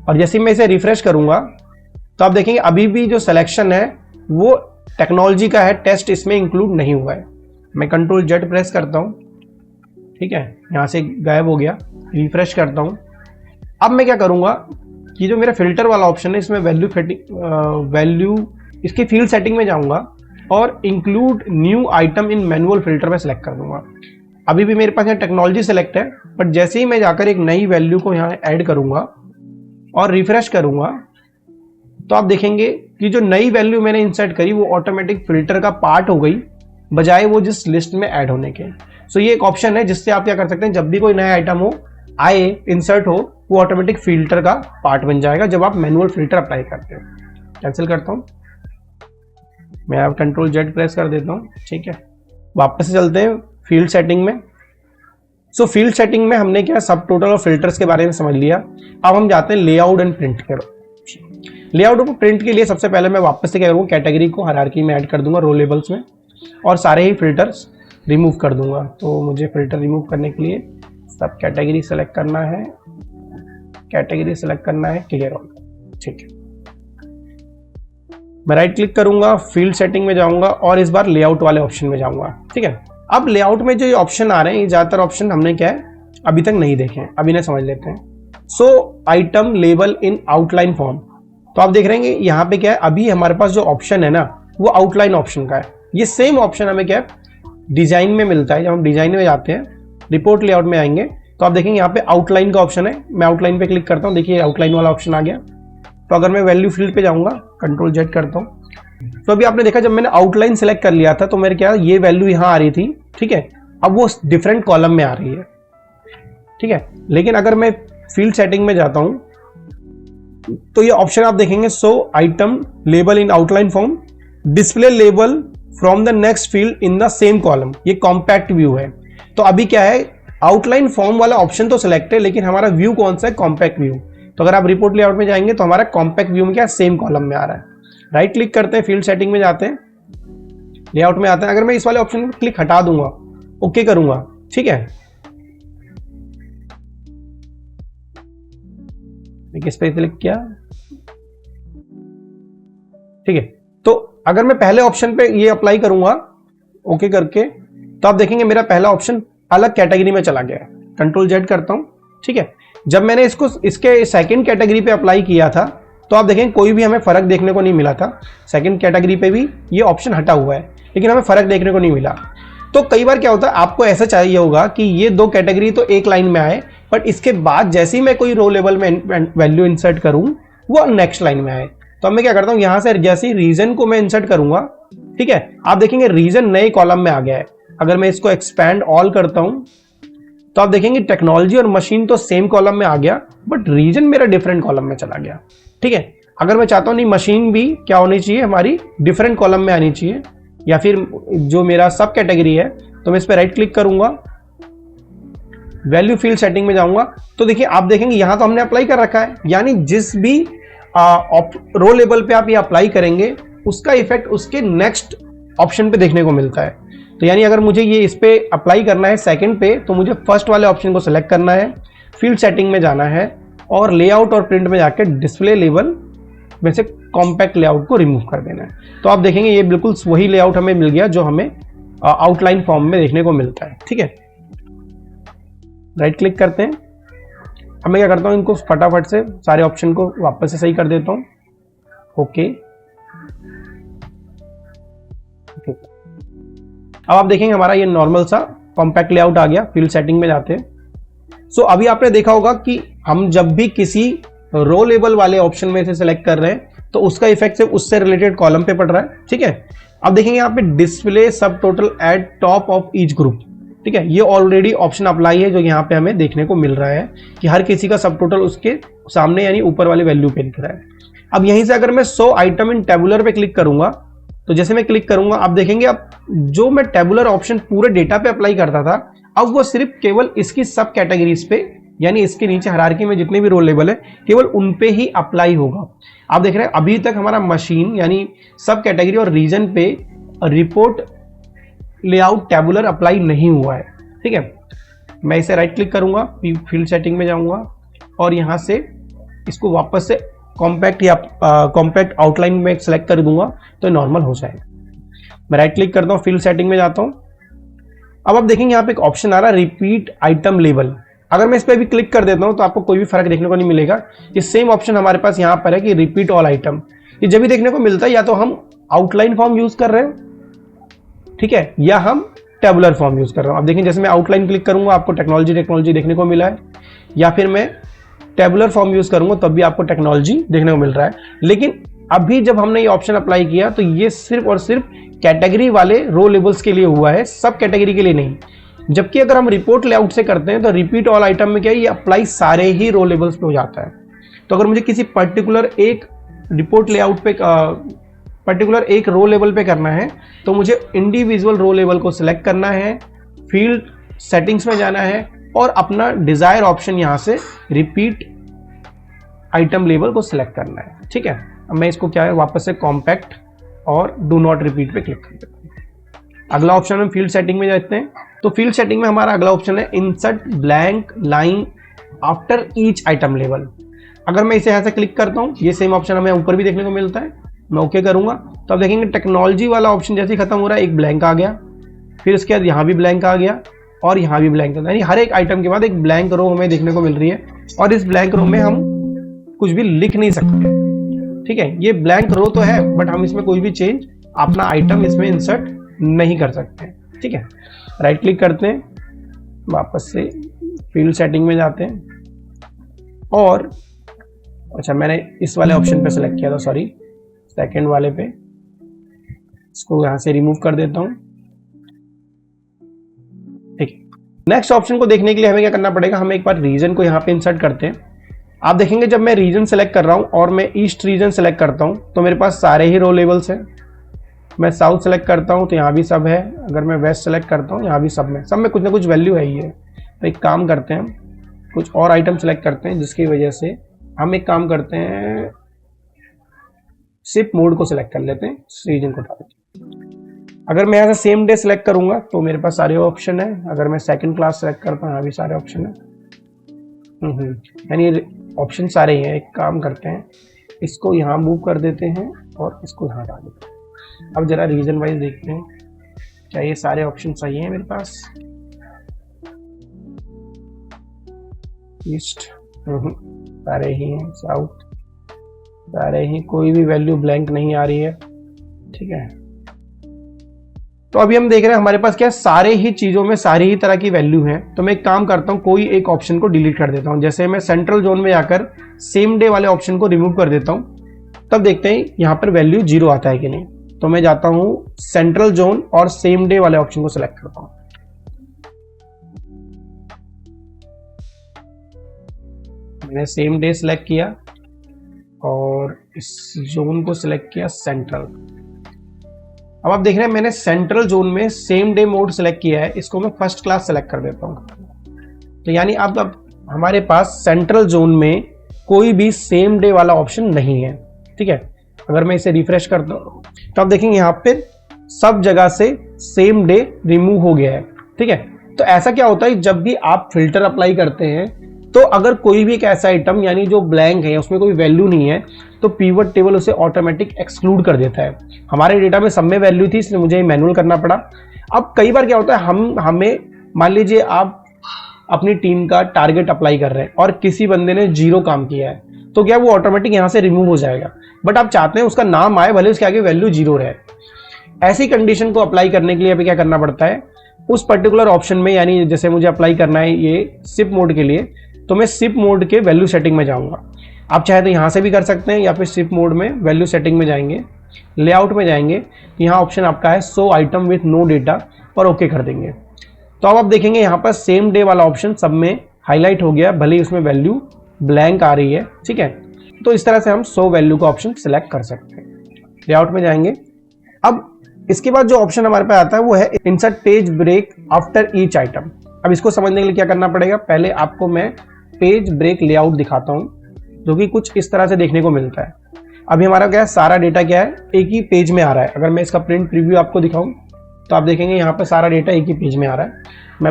और जैसे मैं इसे रिफ्रेश करूंगा तो आप देखेंगे अभी भी जो सिलेक्शन है वो टेक्नोलॉजी का है, टेस्ट इसमें इंक्लूड नहीं हुआ है। मैं कंट्रोल जेड प्रेस करता हूं, ठीक है, यहां से गायब हो गया, रिफ्रेश करता हूं। अब मैं क्या करूंगा कि जो मेरा फिल्टर वाला ऑप्शन है इसमें वैल्यू इसकी फील्ड सेटिंग में जाऊंगा और include new item in manual filter में सेलेक्ट कर दूंगा। अभी भी मेरे पास यहाँ टेक्नोलॉजी सेलेक्ट है, बट जैसे ही मैं जाकर एक नई वैल्यू को यहाँ ऐड करूंगा और रिफ्रेश करूंगा तो आप देखेंगे कि जो नई वैल्यू मैंने इंसर्ट करी वो ऑटोमेटिक फिल्टर का पार्ट हो गई, बजाय वो जिस लिस्ट में ऐड होने के। सो ये एक ऑप्शन है जिससे आप क्या कर सकते हैं, जब भी कोई नया आइटम हो आए इंसर्ट हो, वो ऑटोमेटिक फिल्टर का पार्ट बन जाएगा जब आप मैनुअल फिल्टर अप्लाई करते हैं। कैंसिल करता हूं, मैं अब कंट्रोल जेड प्रेस कर देता हूं, ठीक है। वापस से चलते हैं फील्ड सेटिंग में। सो फील्ड सेटिंग में हमने क्या सब टोटल और फिल्टर्स के बारे में समझ लिया। अब हम जाते हैं लेआउट एंड प्रिंट के। लेआउट को प्रिंट के लिए सबसे पहले मैं वापस से क्या करूँगा, कैटेगरी को हायरार्की में ऐड कर दूंगा, रो लेबल्स में, और सारे ही फिल्टर्स रिमूव कर दूंगा। तो मुझे फिल्टर रिमूव करने के लिए सब कैटेगरी सेलेक्ट करना है, क्लियर ऑल, ठीक है। मैं राइट क्लिक करूंगा, फील्ड सेटिंग में जाऊंगा और इस बार लेआउट वाले ऑप्शन में जाऊंगा, ठीक है। अब लेआउट में जो ये ऑप्शन आ रहे हैं, ये ज्यादातर ऑप्शन हमने क्या है अभी तक नहीं देखे हैं, अभी इन्हें समझ लेते हैं। So item label in outline form, तो आप देख रहे हैं यहाँ पे क्या है, अभी हमारे पास जो ऑप्शन है ना वो आउटलाइन ऑप्शन का है। ये सेम ऑप्शन हमें क्या है डिजाइन में मिलता है। जब हम डिजाइन में जाते हैं, रिपोर्ट लेआउट में आएंगे तो आप देखेंगे यहाँ पे आउटलाइन का ऑप्शन है। मैं आउटलाइन पे क्लिक करता हूँ, देखिए आउटलाइन वाला ऑप्शन आ गया। तो अगर मैं वैल्यू फील्ड पे जाऊंगा, कंट्रोल जेड करता हूँ, तो अभी आपने देखा जब मैंने आउटलाइन सेलेक्ट कर लिया था तो मेरे क्या ये वैल्यू यहाँ आ रही थी, ठीक है। अब वो डिफरेंट कॉलम में आ रही है, ठीक है। लेकिन अगर मैं फील्ड सेटिंग में जाता हूं तो ये ऑप्शन आप देखेंगे, so item label in outline form, display label from the next field in the same column, ये कॉम्पैक्ट व्यू है। तो अभी क्या है, आउटलाइन फॉर्म वाला ऑप्शन तो सिलेक्ट है लेकिन हमारा व्यू कौन सा है, कॉम्पैक्ट व्यू। तो अगर आप रिपोर्ट लेआउट में जाएंगे तो हमारा कॉम्पैक्ट व्यू में क्या सेम कॉलम में आ रहा है। राइट क्लिक करते हैं, फील्ड सेटिंग में जाते हैं, लेआउट में आते हैं। अगर मैं इस वाले ऑप्शन पर क्लिक हटा दूंगा, ओके करूंगा, ठीक है, किस पे क्लिक किया, ठीक है। तो अगर मैं पहले ऑप्शन पे ये अप्लाई करूंगा ओके करके, तो आप देखेंगे मेरा पहला ऑप्शन अलग कैटेगरी में चला गया है। कंट्रोल जेड करता हूं, ठीक है। जब मैंने इसको इसके सेकंड कैटेगरी पे अप्लाई किया था तो आप देखेंगे कोई भी हमें फर्क देखने को नहीं मिला था। सेकंड कैटेगरी पे भी ये ऑप्शन हटा हुआ है, लेकिन हमें फर्क देखने को नहीं मिला। तो कई बार क्या होता है, आपको ऐसा चाहिए होगा कि ये दो कैटेगरी तो एक लाइन में आए, बट इसके बाद जैसे ही मैं कोई रो लेवल में वैल्यू इंसर्ट करूं वो नेक्स्ट लाइन में आए। तो अब मैं क्या करता हूं, यहां से जैसे ही रीजन को मैं इंसर्ट करूंगा, ठीक है, आप देखेंगे रीजन नए कॉलम में आ गया है। अगर मैं इसको एक्सपैंड ऑल करता हूं तो आप देखेंगे टेक्नोलॉजी और मशीन तो सेम कॉलम में आ गया, बट रीजन मेरा डिफरेंट कॉलम में चला गया, ठीक है। अगर मैं चाहता हूं नहीं मशीन भी क्या होनी चाहिए, हमारी डिफरेंट कॉलम में आनी चाहिए, या फिर जो मेरा सब कैटेगरी है, तो मैं इस पर राइट क्लिक करूंगा, वैल्यू फील्ड सेटिंग में जाऊंगा, तो देखिए आप देखेंगे यहां तो हमने अप्लाई कर रखा है, यानी जिस भी रो लेवल पे आप ये अप्लाई करेंगे उसका इफेक्ट उसके नेक्स्ट ऑप्शन पे देखने को मिलता है। तो यानी अगर मुझे ये इस पे अप्लाई करना है सेकंड पे, तो मुझे फर्स्ट वाले ऑप्शन को सिलेक्ट करना है, फील्ड सेटिंग में जाना है और लेआउट और प्रिंट में जाकर डिस्प्ले लेवल में से कॉम्पैक्ट लेआउट को रिमूव कर देना है। तो आप देखेंगे ये बिल्कुल वही लेआउट हमें मिल गया जो हमें आउटलाइन फॉर्म में देखने को मिलता है, ठीक है। राइट क्लिक करते हैं। अब मैं क्या करता हूं, इनको फटाफट से सारे ऑप्शन को वापस से सही कर देता हूं, ओके। अब आप देखेंगे हमारा ये नॉर्मल सा कॉम्पैक्ट लेआउट आ गया। फील्ड सेटिंग में जाते हैं। सो अभी आपने देखा होगा कि हम जब भी किसी रो लेवल वाले ऑप्शन में से सिलेक्ट कर रहे हैं तो उसका इफेक्ट सिर्फ उससे रिलेटेड कॉलम पे पड़ रहा है, ठीक है। अब देखेंगे यहाँ पे डिस्प्ले सब total eight top of each group, ठीक है। ये ऑलरेडी ऑप्शन अप्लाई है जो यहाँ पे हमें देखने को मिल रहा है कि हर किसी का सब टोटल उसके सामने यानी ऊपर वाले वैल्यू पे दिख रहा है। अब यहीं से अगर मैं 100 आइटम इन टेबुलर पे क्लिक करूंगा, तो जैसे मैं क्लिक करूंगा आप देखेंगे अब जो मैं टेबुलर ऑप्शन पूरे डेटा पे अप्लाई करता था, अब वो सिर्फ केवल इसकी सब कैटेगरीज पे यानी इसके नीचे हायरार्की में जितने भी रोल लेवल है केवल उन पे ही अप्लाई होगा। आप देख रहे हैं अभी तक हमारा मशीन यानी सब कैटेगरी और रीजन पे रिपोर्ट लेआउट टेबुलर अप्लाई नहीं हुआ है, ठीक है। मैं इसे राइट क्लिक करूंगा, फील्ड सेटिंग में जाऊंगा और यहां से इसको वापस से कॉम्पैक्ट या कॉम्पैक्ट आउटलाइन में सेलेक्ट कर दूंगा तो नॉर्मल हो जाएगा। मैं राइट क्लिक करता हूं, फील्ड सेटिंग में जाता हूं। अब आप देखेंगे यहाँ पे एक ऑप्शन आ रहा है रिपीट आइटम लेवल। अगर मैं इस पर भी क्लिक कर देता हूं तो आपको कोई भी फर्क देखने को नहीं मिलेगा। ये सेम ऑप्शन हमारे पास यहाँ पर है कि रिपीट ऑल आइटम। ये जब भी देखने को मिलता है या तो हम आउटलाइन फॉर्म यूज कर रहे हैं, ठीक है, या हम टेबुलर फॉर्म यूज कर रहे हो। अब देखिए जैसे मैं आउटलाइन क्लिक करूंगा आपको टेक्नोलॉजी देखने को मिला है, या फिर मैं टेबुलर फॉर्म यूज करूंगा तब भी आपको टेक्नोलॉजी देखने को मिल रहा है। लेकिन अभी जब हमने ये ऑप्शन अप्लाई किया तो ये सिर्फ और सिर्फ कैटेगरी वाले रो लेवल्स के लिए हुआ है, सब कैटेगरी के लिए नहीं। जबकि अगर हम रिपोर्ट लेआउट से करते हैं तो रिपीट ऑल आइटम में क्या है, ये अप्लाई सारे ही रो लेवल्स पे हो जाता है। तो अगर मुझे किसी पर्टिकुलर एक रिपोर्ट लेआउट पे पर्टिकुलर एक रो लेवल पे करना है तो मुझे इंडिविजुअल रो लेवल को सिलेक्ट करना है, फील्ड सेटिंग्स में जाना है और अपना डिजायर ऑप्शन यहां से रिपीट आइटम लेवल को सिलेक्ट करना है, ठीक है। अब मैं इसको क्या है वापस से कॉम्पैक्ट और डू नॉट रिपीट पे क्लिक कर देता हूं। अगला ऑप्शन हम फील्ड सेटिंग में जाते हैं। तो फील्ड सेटिंग में हमारा अगला ऑप्शन है insert blank line after each item level. अगर मैं इसे यहां से क्लिक करता हूं, ये सेम ऑप्शन हमें ऊपर भी देखने को मिलता है। मैं ओके करूंगा तो अब देखेंगे टेक्नोलॉजी वाला ऑप्शन जैसे ही खत्म हो रहा है एक ब्लैंक आ गया, फिर उसके बाद यहां भी ब्लैंक आ गया और यहां भी ब्लैंक, यानी हर एक आइटम के बाद एक ब्लैंक रो हमें देखने को मिल रही है और इस ब्लैंक रो में हम कुछ भी लिख नहीं सकते, ठीक है। ये ब्लैंक रो तो है बट हम इसमें कोई भी चेंज अपना आइटम इसमें इंसर्ट नहीं कर सकते, ठीक है। राइट क्लिक करते हैं, वापस से फील्ड सेटिंग में जाते हैं और अच्छा मैंने इस वाले ऑप्शन पे सेलेक्ट किया था, सॉरी सेकंड वाले पे, इसको यहां से रिमूव कर देता हूं, ठीक है। नेक्स्ट ऑप्शन को देखने के लिए हमें क्या करना पड़ेगा, हम एक बार रीजन को यहां पे इंसर्ट करते हैं। आप देखेंगे जब मैं रीजन सेलेक्ट कर रहा हूं और मैं ईस्ट रीजन सेलेक्ट करता हूं तो मेरे पास सारे ही रो लेवल्स हैं। मैं साउथ सेलेक्ट करता हूं तो यहां भी सब है, अगर मैं वेस्ट सेलेक्ट करता हूं यहां भी सब में कुछ ना कुछ वैल्यू है ही है। तो एक काम करते हैं, कुछ और आइटम सेलेक्ट करते हैं जिसकी वजह से हम एक काम करते हैं, शिप मोड को सिलेक्ट कर लेते हैं, रीजन को उठा देते हैं। अगर मैं यहाँ से सेम डे सिलेक्ट करूंगा तो मेरे पास सारे ऑप्शन है। अगर मैं सेकंड क्लास सेलेक्ट करता हूँ यहाँ भी सारे ऑप्शन है, यानी ऑप्शन सारे ही हैं। एक काम करते हैं, इसको यहाँ मूव कर देते हैं और इसको यहाँ डाल देते हैं। अब जरा रीजन वाइज देखते हैं, क्या ये सारे ऑप्शन सही हैं मेरे पास? ईस्ट सारे ही हैं, साउथ सारे ही, कोई भी वैल्यू ब्लैंक नहीं आ रही है। ठीक है, तो अभी हम देख रहे हैं हमारे पास क्या है, सारे ही चीजों में सारी ही तरह की वैल्यू है। तो मैं एक काम करता हूं, कोई एक ऑप्शन को डिलीट कर देता हूं। जैसे मैं सेंट्रल जोन में जाकर सेम डे वाले ऑप्शन को रिमूव कर देता हूं, तब देखते हैं यहां पर वैल्यू 0 आता है कि नहीं। तो मैं जाता हूं सेंट्रल जोन और सेम डे वाले ऑप्शन को सिलेक्ट करता हूं। मैंने सेम डे सिलेक्ट किया और इस जोन को सिलेक्ट किया सेंट्रल। अब आप देख रहे हैं मैंने सेंट्रल जोन में सेम डे मोड सिलेक्ट किया है, इसको मैं फर्स्ट क्लास सिलेक्ट कर देता हूं। तो यानी अब हमारे पास सेंट्रल जोन में कोई भी सेम डे वाला ऑप्शन नहीं है। ठीक है, अगर मैं इसे रिफ्रेश करता हूं तो आप देखेंगे यहां पे सब जगह से सेम डे रिमूव हो गया है। ठीक है, तो ऐसा क्या होता है, जब भी आप फिल्टर अप्लाई करते हैं तो अगर कोई भी एक ऐसा आइटम यानी जो ब्लैंक है, उसमें कोई वैल्यू नहीं है, तो पीवट टेबल उसे ऑटोमेटिक एक्सक्लूड कर देता है। हमारे डेटा में सब में वैल्यू थी, इसलिए मुझे मैनुअल करना पड़ा। अब कई बार क्या होता है, हमें मान लीजिए आप अपनी टीम का टारगेट अप्लाई कर रहे हैं और किसी बंदे ने 0 काम किया है, तो क्या वो ऑटोमेटिक यहां से रिमूव हो जाएगा। बट आप चाहते हैं उसका नाम आए, भले उसके आगे वैल्यू 0 रहे। ऐसी कंडीशन को अप्लाई करने के लिए अभी क्या करना पड़ता है, उस पर्टिकुलर ऑप्शन में, यानी जैसे मुझे अप्लाई करना है ये सिप मोड के लिए, तो मैं सिप मोड के वैल्यू सेटिंग में जाऊंगा। आप चाहे तो यहां से भी कर सकते हैं, या फिर सिप मोड में वैल्यू सेटिंग में जाएंगे, लेआउट में जाएंगे, यहाँ ऑप्शन आपका है show item with no data, और ओके कर देंगे। तो अब आप देखेंगे यहाँ पर सेम डे वाला ऑप्शन सब में हाईलाइट हो गया, भले ही उसमें वैल्यू ब्लैंक आ रही है। ठीक है, तो इस तरह से हम शो वैल्यू का ऑप्शन सिलेक्ट कर सकते हैं। लेआउट में जाएंगे। अब इसके बाद जो ऑप्शन हमारे पास आता है वो है insert page break after each item. अब इसको समझने के लिए क्या करना पड़ेगा, पहले आपको मैं पेज ब्रेक लेआउट दिखाता हूं, जो कि कुछ इस तरह से देखने को मिलता है। अभी हमारा क्या है, सारा डेटा क्या है, एक ही पेज में आ रहा है। अगर मैं इसका प्रिंट प्रीव्यू आपको दिखाऊं तो आप देखेंगे यहाँ पर सारा डेटा एक ही पेज में आ रहा है। मैं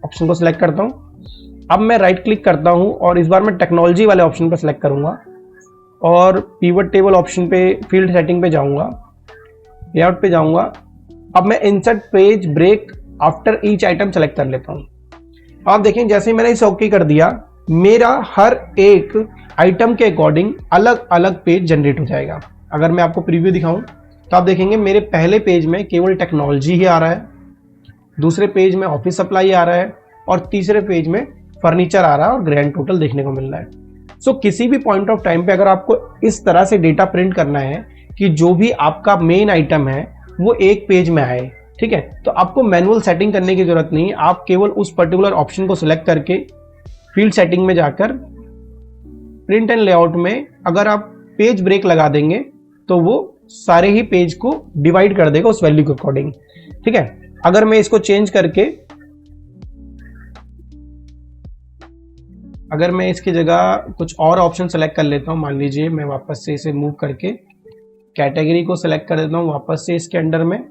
ऑप्शन को सिलेक्ट करता हूँ। अब मैं राइट क्लिक करता हूँ और इस बार मैं टेक्नोलॉजी वाले ऑप्शन पर सिलेक्ट करूंगा और पीवट टेबल ऑप्शन पे फील्ड सेटिंग पे जाऊंगा, लेआउट पे जाऊंगा। अब मैं insert page break after each item select कर लेता हूँ। आप देखें जैसे ही मैंने इसे ओके कर दिया, मेरा हर एक आइटम के अकॉर्डिंग अलग अलग पेज जनरेट हो जाएगा। अगर मैं आपको प्रीव्यू दिखाऊं तो आप देखेंगे मेरे पहले पेज में केवल टेक्नोलॉजी ही आ रहा है, दूसरे पेज में ऑफिस सप्लाई आ रहा है, और तीसरे पेज में फर्नीचर आ रहा है और ग्रैंड टोटल देखने को मिल रहा है। सो किसी भी पॉइंट ऑफ टाइम पे अगर आपको इस तरह से डेटा प्रिंट करना है कि जो भी आपका मेन आइटम है वो एक पेज में आए, ठीक है, तो आपको मैनुअल सेटिंग करने की जरूरत नहीं। आप केवल उस पर्टिकुलर ऑप्शन को सिलेक्ट करके फील्ड सेटिंग में जाकर प्रिंट एंड लेआउट में अगर आप पेज ब्रेक लगा देंगे तो वो सारे ही पेज को डिवाइड कर देगा उस वैल्यू के अकॉर्डिंग। ठीक है, अगर मैं इसको चेंज करके, अगर मैं इसकी जगह कुछ और ऑप्शन सेलेक्ट कर लेता हूं, मान लीजिए मैं वापस से इसे मूव करके कैटेगरी को सिलेक्ट कर देता हूं वापस से इसके अंडर में,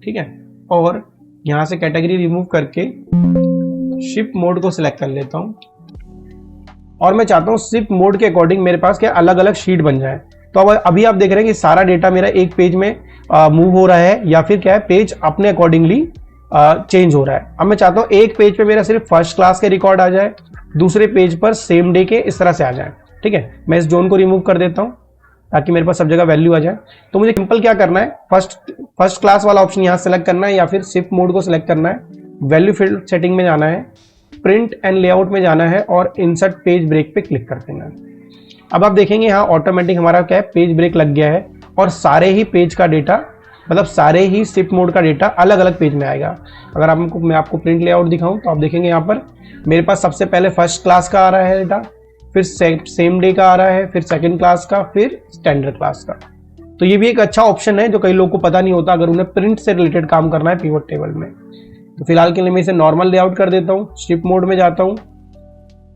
ठीक है, और यहां से कैटेगरी रिमूव करके शिप मोड को सिलेक्ट कर लेता हूं और मैं चाहता हूं शिप मोड के अकॉर्डिंग मेरे पास क्या अलग अलग शीट बन जाए। तो अब अभी आप देख रहे हैं कि सारा डेटा मेरा एक पेज में मूव हो रहा है, या फिर क्या है पेज अपने अकॉर्डिंगली चेंज हो रहा है। अब मैं चाहता हूं एक पेज पे मेरा सिर्फ फर्स्ट क्लास के रिकॉर्ड आ जाए, दूसरे पेज पर सेम डे के इस तरह से आ जाए। ठीक है, मैं इस जोन को रिमूव कर देता हूं ताकि मेरे पास सब जगह वैल्यू आ जाए। तो मुझे सिंपल क्या करना है, फर्स्ट क्लास वाला ऑप्शन यहां सेलेक्ट करना है, या फिर शिफ्ट मोड को सिलेक्ट करना है, वैल्यू फील्ड सेटिंग में जाना है, प्रिंट एंड लेआउट में जाना है और इंसर्ट पेज ब्रेक पे क्लिक कर देना है। अब आप देखेंगे यहाँ ऑटोमेटिक हमारा क्या है, पेज ब्रेक लग गया है और सारे ही पेज का डेटा, मतलब सारे ही शिफ्ट मोड का डेटा अलग अलग पेज में आएगा। अगर मैं आपको प्रिंट लेआउट दिखाऊं तो आप देखेंगे यहाँ पर मेरे पास सबसे पहले फर्स्ट क्लास का आ रहा है डेटा, फिर सेम डे का आ रहा है, फिर सेकंड क्लास का, फिर स्टैंडर्ड क्लास का। तो ये भी एक अच्छा ऑप्शन है जो कई लोगों को पता नहीं होता अगर उन्हें प्रिंट से रिलेटेड काम करना है पिवट टेबल में। तो फिलहाल के लिए मैं इसे नॉर्मल लेआउट कर देता हूँ, शिफ्ट मोड में जाता हूँ,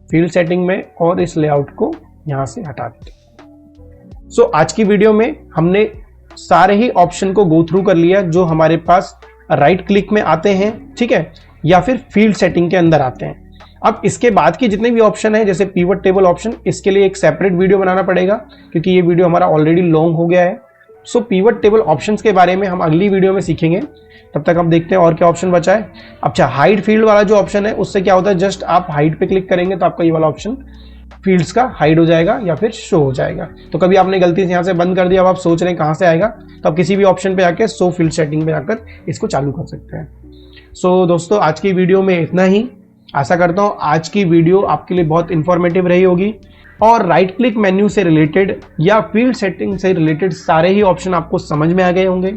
फील्ड सेटिंग में, और इस लेआउट को यहां से हटा देता हूं। सो आज की वीडियो में हमने सारे ही ऑप्शन को गो थ्रू कर लिया जो हमारे पास राइट क्लिक में आते हैं, ठीक है, या फिर फील्ड सेटिंग के अंदर आते हैं। अब इसके बाद की जितने भी ऑप्शन है जैसे पिवट टेबल ऑप्शन, इसके लिए एक सेपरेट वीडियो बनाना पड़ेगा क्योंकि ये वीडियो हमारा ऑलरेडी लॉन्ग हो गया है। सो पिवट टेबल ऑप्शंस के बारे में हम अगली वीडियो में सीखेंगे। तब तक हम देखते हैं और क्या ऑप्शन बचा है। अच्छा, हाइड फील्ड वाला जो ऑप्शन है उससे क्या होता है, जस्ट आप हाइड पे क्लिक करेंगे तो आपका ये वाला ऑप्शन फील्ड्स का हाइड हो जाएगा या फिर शो हो जाएगा। तो कभी आपने गलती से यहाँ से बंद कर दिया, अब आप सोच रहे हैं कहाँ से आएगा, तो आप किसी भी ऑप्शन पे आके शो फील्ड सेटिंग पे आकर इसको चालू कर सकते हैं। सो दोस्तों, आज की वीडियो में इतना ही। आशा करता हूँ आज की वीडियो आपके लिए बहुत इंफॉर्मेटिव रही होगी और राइट क्लिक मेन्यू से रिलेटेड या फील्ड सेटिंग से रिलेटेड सारे ही ऑप्शन आपको समझ में आ गए होंगे।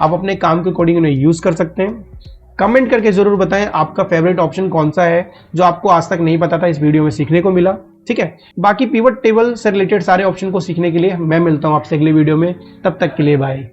आप अपने काम के अकॉर्डिंग उन्हें यूज कर सकते हैं। कमेंट करके जरूर बताएं आपका फेवरेट ऑप्शन कौन सा है जो आपको आज तक नहीं पता था, इस वीडियो में सीखने को मिला। ठीक है, बाकी पिवट टेबल से रिलेटेड सारे ऑप्शन को सीखने के लिए मैं मिलता हूं आपसे अगली वीडियो में। तब तक के लिए बाय।